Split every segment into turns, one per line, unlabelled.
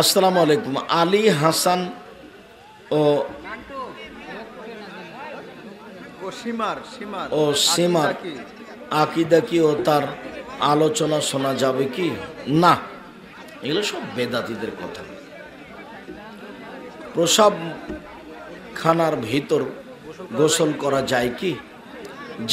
আসসালামু আলাইকুম। আলী হাসান ও সীমার আকিদা কি ও তার আলোচনা শোনা যাবে কি না? এগুলো সব বেদাতীদের কথা। প্রসাব খানার ভিতর গোসল করা যায় কি?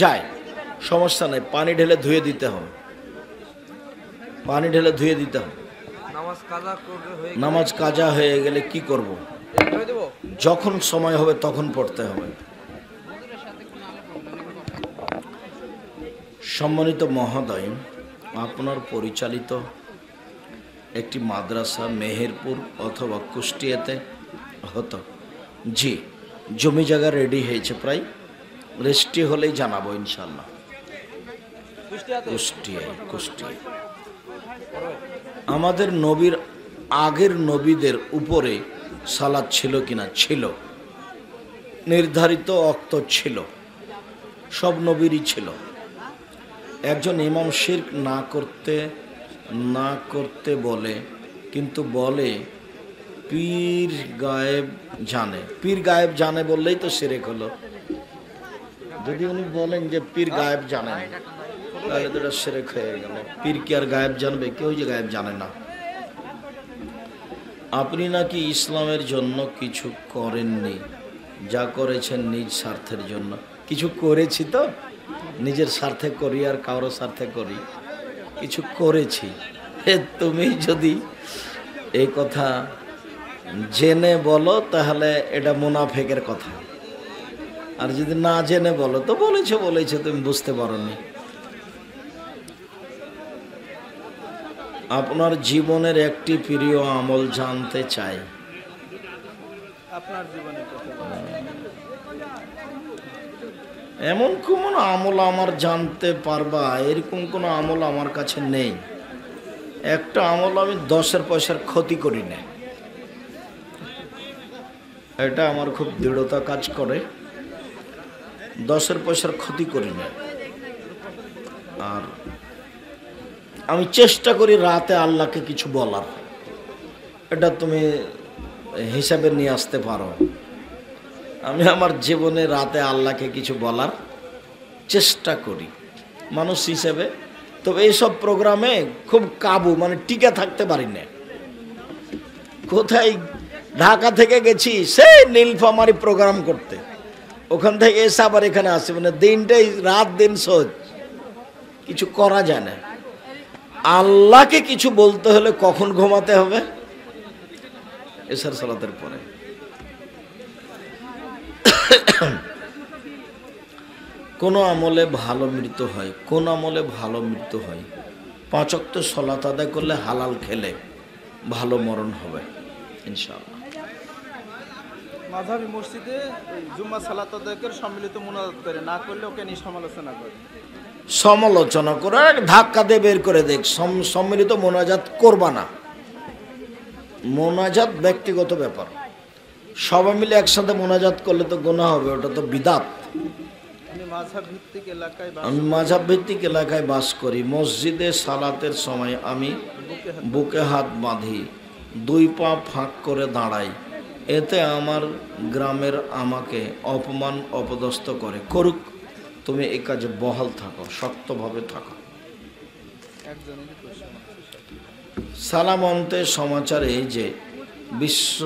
যায়, সমস্যা নেই। পানি ঢেলে ধুয়ে দিতে হবে, পানি ঢেলে ধুয়ে দিতে হবে। নামাজ কাজা হয়ে গেলে কি করব? যখন সময় হবে তখন পড়তে হবে। সম্মানিত মহোদয়, আপনার পরিচালিত একটি মাদ্রাসা মেহেরপুর অথবা কুষ্টিয়াতে হতো। জি, জমি জায়গা রেডি হয়েছে, প্রায় রেস্টি হলেই জানাবো ইনশাল্লাহ। কুষ্টিয়ায় আমাদের নবীর আগের নবীদের উপরে সালাত ছিল কিনা? ছিল, নির্ধারিত ওয়াক্ত ছিল, সব নবীরই ছিল। একজন ইমাম শিরক না করতে বলে, কিন্তু বলে পীর গায়েব জানে। পীর গায়েব জানে বললেই তো শিরক হলো। যদি উনি বলেন যে পীর গায়েব জানে, তাহলে তো এটা শিরক হয়ে গেল। পীর কি আর গায়েব জানবে? কেউ যে গায়েব জানে না। আপনি নাকি ইসলামের জন্য কিছু করেননি, যা করেছেন নিজ স্বার্থের জন্য। কিছু করেছি তো, নিজের স্বার্থে করি আর কারো স্বার্থে করি, কিছু করেছি। তুমি যদি এই কথা জেনে বলো তাহলে এটা মুনাফেকের কথা, আর যদি না জেনে বলো তো বলেছে তুমি বুঝতে পারোনি। আপনার জীবনের একটি প্রিয় আমল জানতে চাই।
আপনার জীবনের কথা
এমন কোন আমল আমার জানতে পারবা, এরকম কোনো আমল আমার কাছে নেই। একটা আমল আমি 10 পয়সার ক্ষতি করি না, এটা আমার খুব দৃঢ়তা কাজ করে। 10 পয়সার ক্ষতি করি না। আর আমি চেষ্টা করি রাতে আল্লাহকে কিছু বলার, এটা তুমি হিসাবে নিয়ে আসতে পারো। আমি আমার জীবনে রাতে আল্লাহকে কিছু বলার চেষ্টা করি মানুষ হিসেবে। তবে এইসব প্রোগ্রামে খুব কাবু, মানে টিকে থাকতে পারি না। কোথায় ঢাকা থেকে গেছি সেই নীলফামারী প্রোগ্রাম করতে, ওখান থেকে এসে আবার এখানে আসি, মানে দিনটাই রাত দিন সোজ, কিছু করা যায় না। আল্লাহকে কিছু বলতে হলে কখন ঘুমাতে হবে? এশার সালাতের পরে। কোন আমলে ভালো মৃত্যু হয়? কোন আমলে ভালো মৃত্যু হয়? 5 ওয়াক্ত সালাত আদায় করলে, হালাল খেলে ভালো মরণ হবে ইনশাআল্লাহ।
মাযহাবী মসজিদে জুম্মা সালাত আদায়ের সম্মিলিত মুনাজাত করে, না করলে ওকে নিয়ে
সমালোচনা করে ধাক্কা দিয়ে বের করে দেখ। সম্মিলিত মোনাজাত করবা না। মোনাজাত ব্যক্তিগত ব্যাপার, সবাই মিলে একসাথে মোনাজাত করলে তো গুনাহ হবে, ওটা তো বিদাত। আমি মাযহাব ভিত্তিক এলাকায় বাস করি। মসজিদে সালাতের সময় আমি বুকে হাত বাঁধি, 2 পা ফাঁক করে দাঁড়াই। এতে আমার গ্রামের আমাকে অপমান অপদস্থ করে। করুক, তুমি এই কাজে বহাল থাকো, শক্তভাবে থাকো। সালাম অন্তে সমাচার এই যে বিশ্ব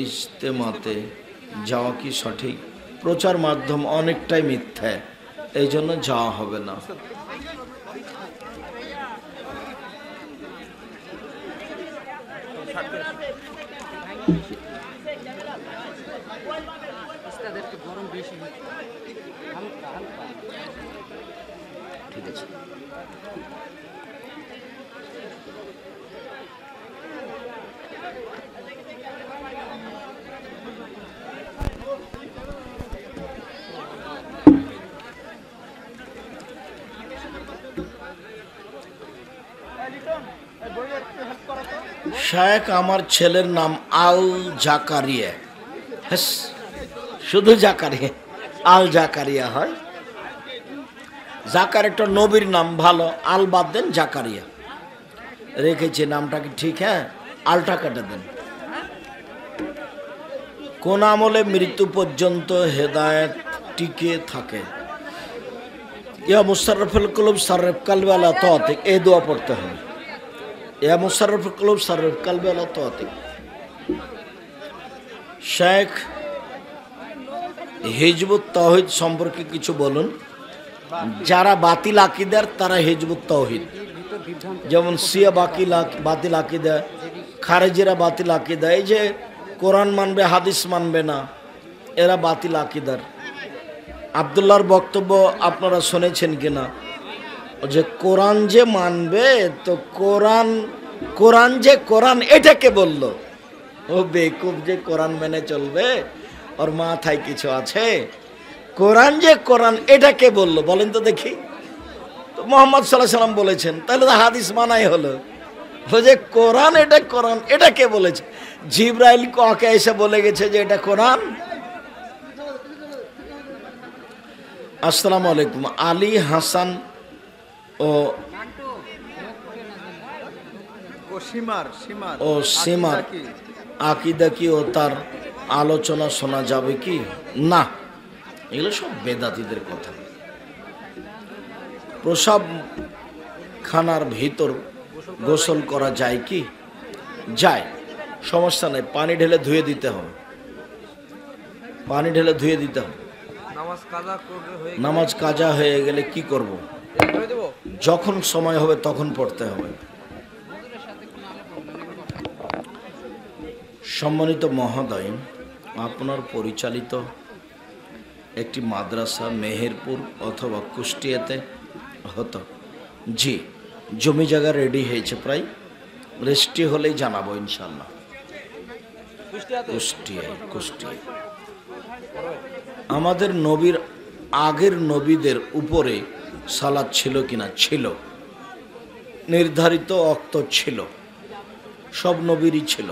ইজতেমাতে যাওয়া কি সঠিক? প্রচার মাধ্যম অনেকটাই মিথ্যা, এই জন্য যাওয়া হবে না। ঠিক আছে। শায়েখ, আমার ছেলের নাম আল জাকারিয়া। শুধু জাকারিয়া, আল জাকারিয়া হয়। জাকার একটা নবীর নাম, ভালো। আল বাদ দেন, জাকারিয়া রেখেছে। নামটা কি ঠিক? হ্যাঁ, আলটা কেটে দেন। কোন আমলে মৃত্যু পর্যন্ত হেদায়েত টিকে থাকে? ইয়া মুশাররফুল কুলুব সারফ কালবি আলা তাআতিক, এই দোয়া পড়তে হবে। ইয়া মুশাররফুল কুলুব সারফ কালবি আলা তাআতিক। শেখ হিজবুত তাওহীদ সম্পর্কে কিছু বলুন। যারা বাতিল আকীদার তারা হিজবুত তাওহীদ, যেমন শিয়া বাতিল আকীদা, খারেজিরা বাতিল আকীদা, এই যে কোরআন মানবে হাদিস মানবে না, এরা বাতিল আকীদার। আব্দুল্লাহর বক্তব্য আপনারা শুনেছেন কিনা, যে কোরআন যে মানবে, তো কোরআন যে কোরআন এটাকে বলল, ও বেকুব যে কোরআন মেনে চলবে, ওর মাথায় কিছু আছে? কোরআন যে কোরআন এটাকে বললো, বলেন তো দেখি। তো মুহাম্মদ সাল্লাল্লাহু আলাইহি সাল্লাম বলেছেন, তাহলে তো হাদিস মানাই হলো। ও যে কোরআন এটাকে বলেছে, জিবরাইল কাকে এসে বলে গেছে যে এটা কোরআন? আসসালামু আলাইকুম। আলী হাসান ও সীমার আকীদা কি ও তার আলোচনা শোনা যাবে কি? না, এগুলো সব বেদাতীদের কথা। প্রসাব খানার ভিতর গোসল করা যায় কি? যায়, সমস্যা নেই। পানি ঢেলে ধুয়ে দিতে হবে, পানি ঢেলে ধুয়ে দিতে হবে। নামাজ কাজা হয়ে গেলে কি করব? যখন সময় হবে তখন পড়তে হবে। সম্মানিত মহোদয়, আপনার পরিচালিত একটি মাদ্রাসা মেহেরপুর অথবা কুষ্টিয়াতে হতো। জি, জমি জায়গা রেডি হয়েছে, প্রায় রেস্টি হলেই জানাবো ইনশাল্লাহ। কুষ্টিয়ায় আমাদের নবীর আগের নবীদের উপরে সালাত ছিল কিনা? ছিল, নির্ধারিত ওয়াক্ত ছিল, সব নবীরই ছিল।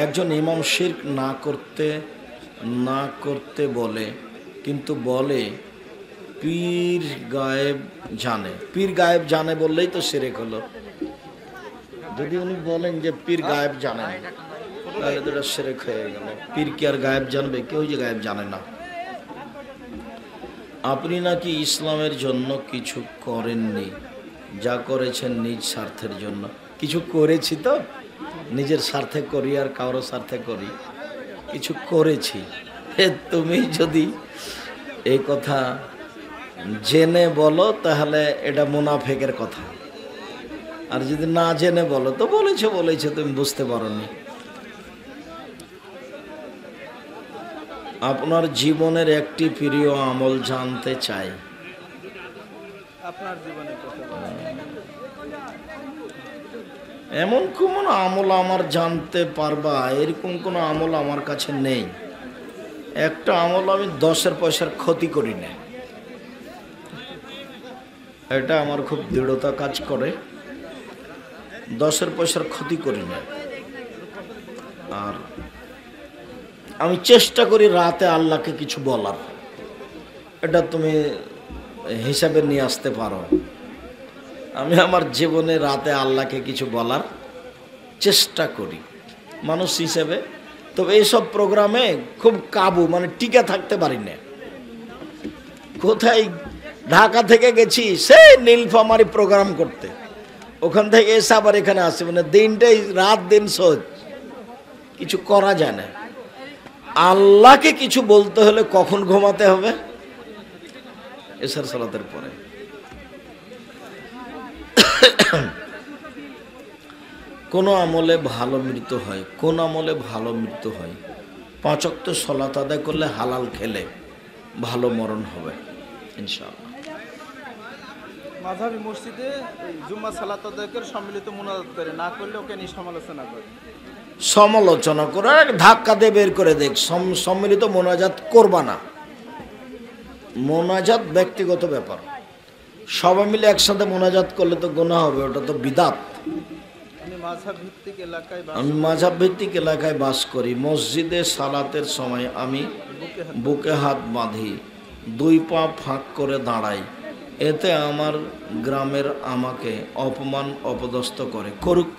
একজন ইমাম শিরক না করতে বলে, কিন্তু বলে পীর গায়েব জানে। পীর গায়েব জানে বললেই তো শিরক হলো। যদি উনি বলেন যে পীর গায়েব জানে, তাহলে তো এটা শিরক হয়ে গেল। পীর কি আর গায়েব জানবে? কেউ যে গায়েব জানে না। আপনি নাকি ইসলামের জন্য কিছু করেননি, যা করেছেন নিজ স্বার্থের জন্য। কিছু করেছি তো, নিজের স্বার্থে করি আর কারো স্বার্থে করি, কিছু করেছি। তুমি যদি এই কথা জেনে বলো তাহলে এটা মুনাফিকের কথা, আর যদি না জেনে বলো তো বলেছে তুমি বুঝতে পারোনি। আপনার জীবনের একটি প্রিয় আমল জানতে চাই।
আপনার জীবনে
এমন কোন আমল আমার জানতে পারবা, এরকম কোনো আমল আমার কাছে নেই। একটা আমল, আমি 10 পয়সার ক্ষতি করি না, এটা আমার খুব দৃঢ়তা কাজ করে। 10 পয়সার ক্ষতি করি না। আর আমি চেষ্টা করি রাতে আল্লাহকে কিছু বলার, এটা তুমি হিসাবে নিয়ে আসতে পারো। আমি আমার জীবনে রাতে আল্লাহকে কিছু বলার চেষ্টা করি মানুষ হিসেবে। তবে এইসব প্রোগ্রামে খুব কাবু, মানে টিকে থাকতে পারি না। কোথায় ঢাকা থেকে গেছি সে নীলফামারী প্রোগ্রাম করতে, ওখান থেকে এসে আবার এখানে আসি, মানে দিনটাই রাত দিন সোজ, কিছু করা যায় না। আল্লাহকে কিছু বলতে হলে কখন ঘুমাতে হবে? এশার সালাতের পরে। কোন আমলে ভালো মৃত্যু হয়? কোন আমলে ভালো মৃত্যু হয়? 5 ওয়াক্ত সালাত আদায় করলে, হালাল খেলে ভালো মরণ হবে ইনশাআল্লাহ।
মাযহাবী মসজিদে জুম্মা সালাত আদায়ের সম্মিলিত মুনাজাত করে, না করলে ওকে নিয়ে
সমালোচনা করে ধাক্কা দিয়ে বের করে দেখ। সম্মিলিত মোনাজাত করবা না। মোনাজাত ব্যক্তিগত ব্যাপার, সবাই মিলে একসাথে মোনাজাত করলে তো গুনাহ হবে, ওটা তো বিদআত। আমি মাযহাব ভিত্তিক এলাকায় বাস করি। মসজিদে সালাতের সময় আমি বুকে হাত বাঁধি, 2 পা ফাঁক করে দাঁড়াই। এতে আমার গ্রামের আমাকে অপমান অপদস্থ করে। করুক,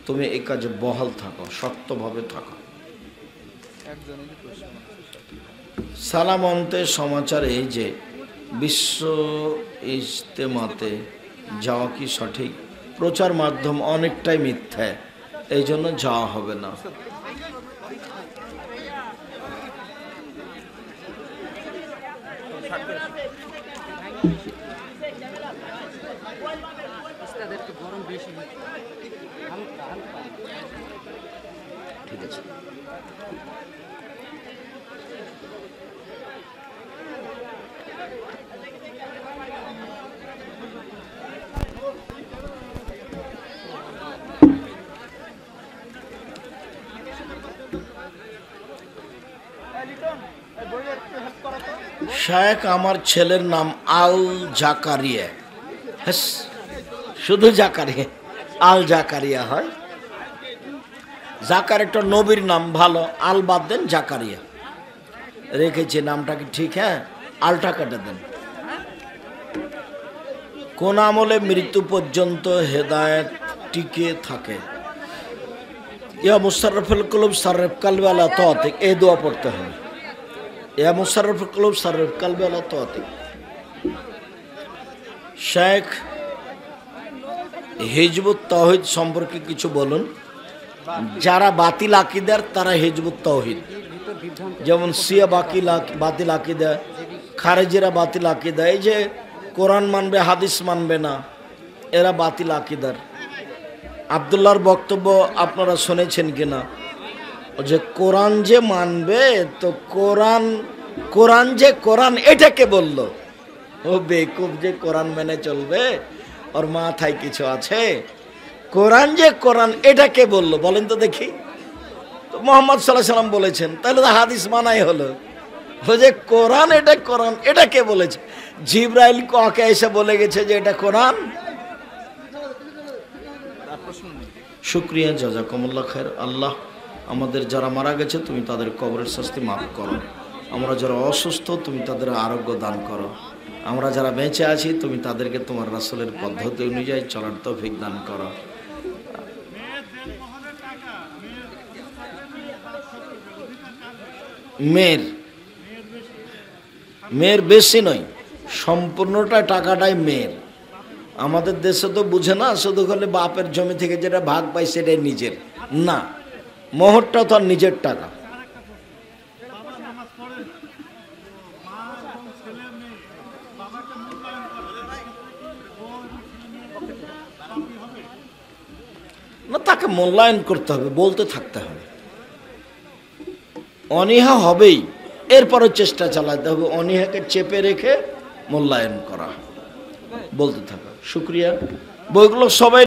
তুমি এই কাজে বহাল থাকো, শক্তভাবে থাকো।
একজনেরই প্রশ্ন আছে।
সালাম অন্তে সমাচার এই যে বিশ্ব ইজতেমাতে যাওয়া কি সঠিক? প্রচার মাধ্যম অনেকটাই মিথ্যা, এই জন্য যাওয়া হবে না। ঠিক আছে। শায়েখ, আমার ছেলের নাম আল জাকারিয়া। হ্যাঁ, শুধু জাকারিয়া, আল জাকারিয়া হয়। জাকার একটা নবীর নাম, ভালো, আল বাদ দেন, জাকারিয়া রেখেছে। নামটা কি ঠিক? হ্যাঁ, আলটা কেটে দেন। কোন আমলে মৃত্যু পর্যন্ত হেদায়েত টিকে থাকে? ইয়া মুশাররফুল কুলুব সারফ কলবে আলা তাআতিক, এই দোয়া পড়তে হবে। ইয়া মুশাররফুল কুলুব সারফ কলবে আলা তাআতিক। শেখ, হিজবুত তাওহীদ সম্পর্কে কিছু বলুন। যারা বাতিল আকিদার তারা হিজবুত তাওহীদ, যেমন শিয়া বাতিল আকিদা, খারেজিরা বাতিল আকিদা, এই যে কোরআন মানবে হাদিস মানবে না, এরা বাতিল আকিদার। আব্দুল্লাহর বক্তব্য আপনারা শুনেছেন কিনা, যে কোরআন যে মানবে, তো কোরআন যে কোরআন এটাকে বলল, ও বেকুব, যে কোরআন মেনে চলবে, ওর মাথায় কিছু আছে? কোরআন যে কোরআন এটাকে বলল, বলেন তো দেখি। তো মুহাম্মদ সাল্লাল্লাহু আলাইহি সাল্লাম বলেছেন, তাহলে তো হাদিস মানাই হলো। ও যে কোরআন এটা কে বলেছে? জিবরাইল কাকে এসে বলে গেছে যে এটা কোরআন? শুকরিয়া, জাযাকুমুল্লাহ খায়র। আল্লাহ, আমাদের যারা মারা গেছে তুমি তাদের কবরের শাস্তি মাফ করো। আমরা যারা অসুস্থ তুমি তাদের আরোগ্য দান করো। আমরা যারা বেঁচে আছি তুমি তাদেরকে তোমার রাসূলের পদ্ধতি অনুযায়ী চলার তৌফিক দান করো। মেয়ের বেশি নয়, সম্পূর্ণটা টাকাটাই মেয়ের। আমাদের দেশে তো বুঝে না, শুধু হলে বাপের জমি থেকে যেটা ভাগ পাই সেটাই নিজের না, মোহরটা তো আর নিজের টাকা। না, তাকে মূল্যায়ন করতে হবে, বলতে থাকতে হবে। অনীহা হবেই, এরপরে চেষ্টা চালাতে হবে অনীহাকে চেপে রেখে মূল্যায়ন করা, বলতে থাকা। শুকরিয়া। বইগুলো সবাই